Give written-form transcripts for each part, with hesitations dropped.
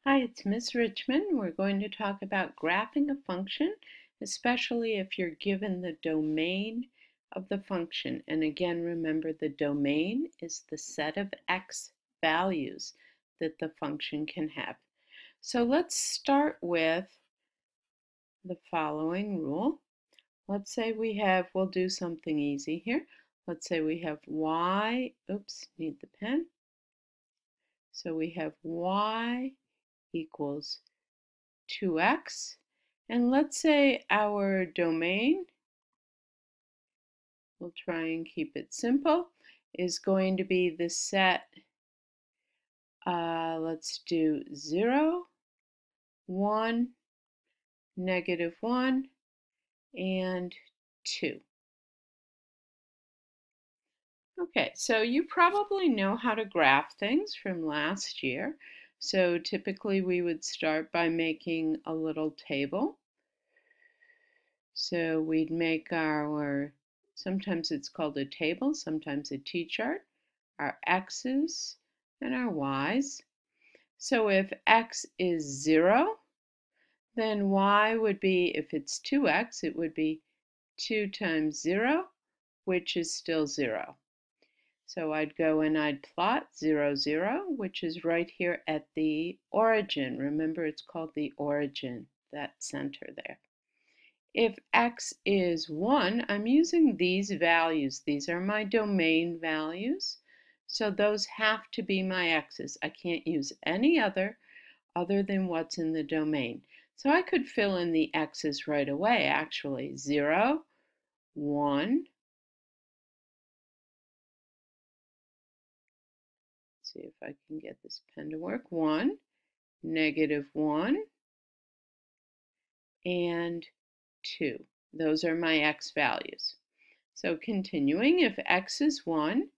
Hi, it's Miss Richmond. We're going to talk about graphing a function, especially if you're given the domain of the function. And again, remember the domain is the set of x values that the function can have. So let's start with the following rule. Let's say we'll do something easy here. Let's say we have y, need the pen. So we have y equals 2x, and let's say our domain, we'll try and keep it simple, is going to be the set, let's do 0, 1, -1, and 2. Okay, so you probably know how to graph things from last year. So typically we would start by making a little table. So we'd make sometimes it's called a table, sometimes a t-chart, our x's and our y's. So if x is 0, then y would be, if it's 2x, it would be 2 times 0, which is still 0. So I'd go and I'd plot 0, 0, which is right here at the origin. Remember, it's called the origin, that center there. If x is 1, I'm using these values. These are my domain values. So those have to be my x's. I can't use any other than what's in the domain. So I could fill in the x's right away, actually. 0, 1. Let's see if I can get this pen to work. 1, -1, and 2. Those are my x values. So continuing, if x is 1,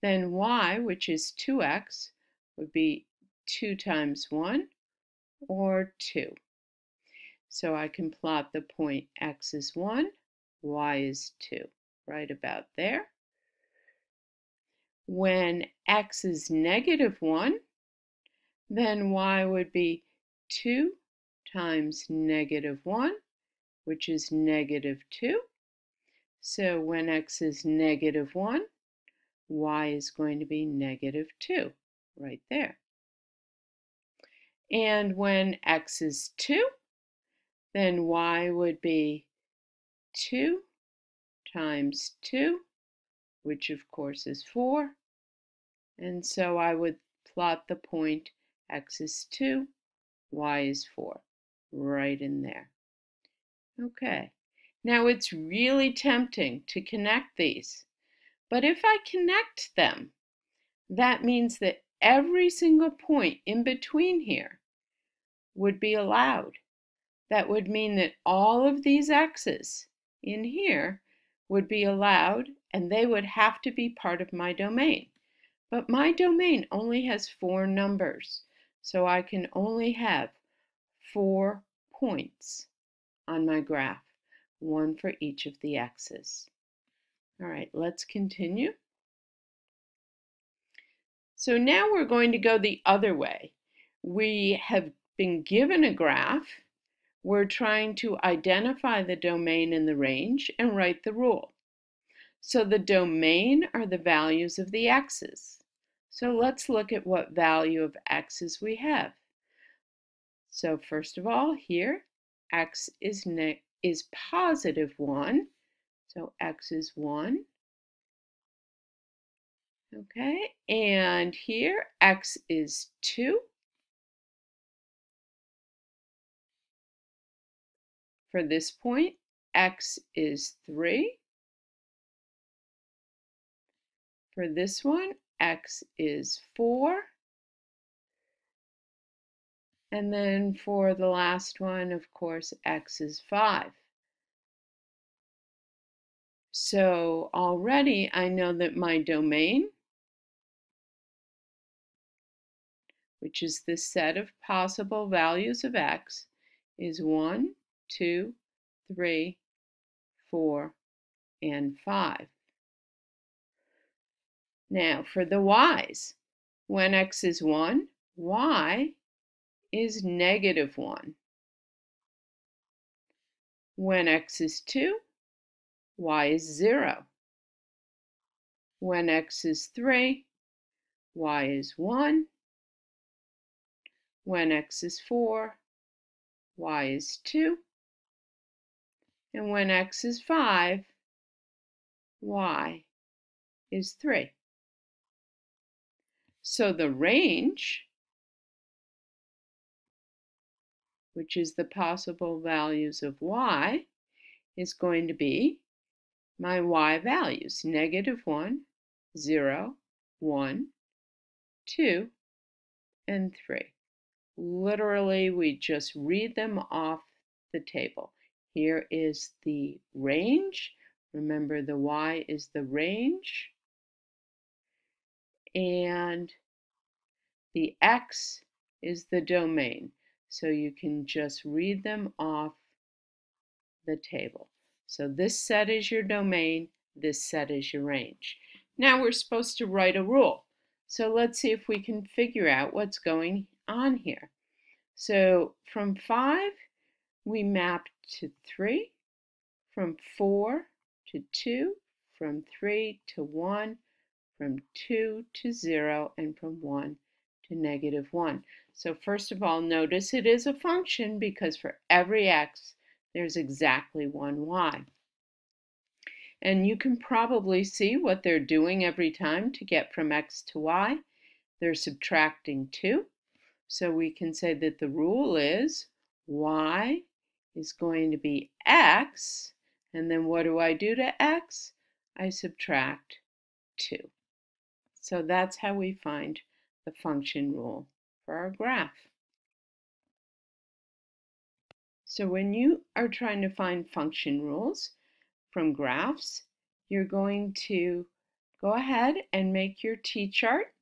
then y, which is 2x, would be 2 times 1, or 2. So I can plot the point x is 1, y is 2, right about there. When x is -1, then y would be 2 times -1, which is -2. So when x is -1, y is going to be -2, right there. And when x is 2, then y would be 2 times 2, which of course is 4. And so I would plot the point x is 2, y is 4, right in there. Okay, now it's really tempting to connect these, but if I connect them, that means that every single point in between here would be allowed. That would mean that all of these x's in here would be allowed, and they would have to be part of my domain. But my domain only has 4 numbers, so I can only have 4 points on my graph, 1 for each of the x's. All right, let's continue. So now we're going to go the other way. We have been given a graph. We're trying to identify the domain and the range and write the rule. So the domain are the values of the x's. So let's look at what value of x's we have. So first of all, here, x is +1. So x is 1. Okay, and here x is 2. For this point, x is 3. For this one, x is 4. And then for the last one, of course, x is 5. So already I know that my domain, which is the set of possible values of x, is 1, 2, 3, 4, and 5. Now for the y's, when x is 1, y is -1. When x is 2, y is 0. When x is 3, y is 1. When x is 4, y is 2. And when x is 5, y is 3. So the range, which is the possible values of y, is going to be my y values, -1, 0, 1, 2, and 3. Literally, we just read them off the table. Here is the range. Remember, the y is the range. And the x is the domain. So you can just read them off the table. So this set is your domain, this set is your range. Now we're supposed to write a rule. So let's see if we can figure out what's going on here. So from 5, we map to 3, from 4 to 2, from 3 to 1, from 2 to 0, and from 1 to -1. So first of all, notice it is a function because for every x, there's exactly one y. And you can probably see what they're doing every time to get from x to y. They're subtracting 2. So we can say that the rule is y is going to be x, and then what do I do to x? I subtract 2. So that's how we find the function rule for our graph. So when you are trying to find function rules from graphs, you're going to go ahead and make your t-chart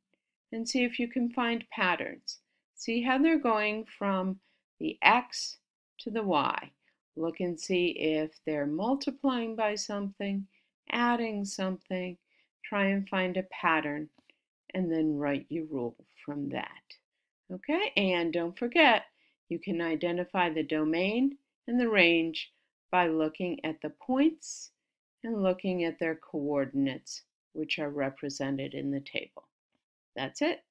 and see if you can find patterns. See how they're going from the x to the y. Look and see if they're multiplying by something, adding something. Try and find a pattern and then write your rule from that. Okay, and don't forget, you can identify the domain and the range by looking at the points and looking at their coordinates, which are represented in the table. That's it.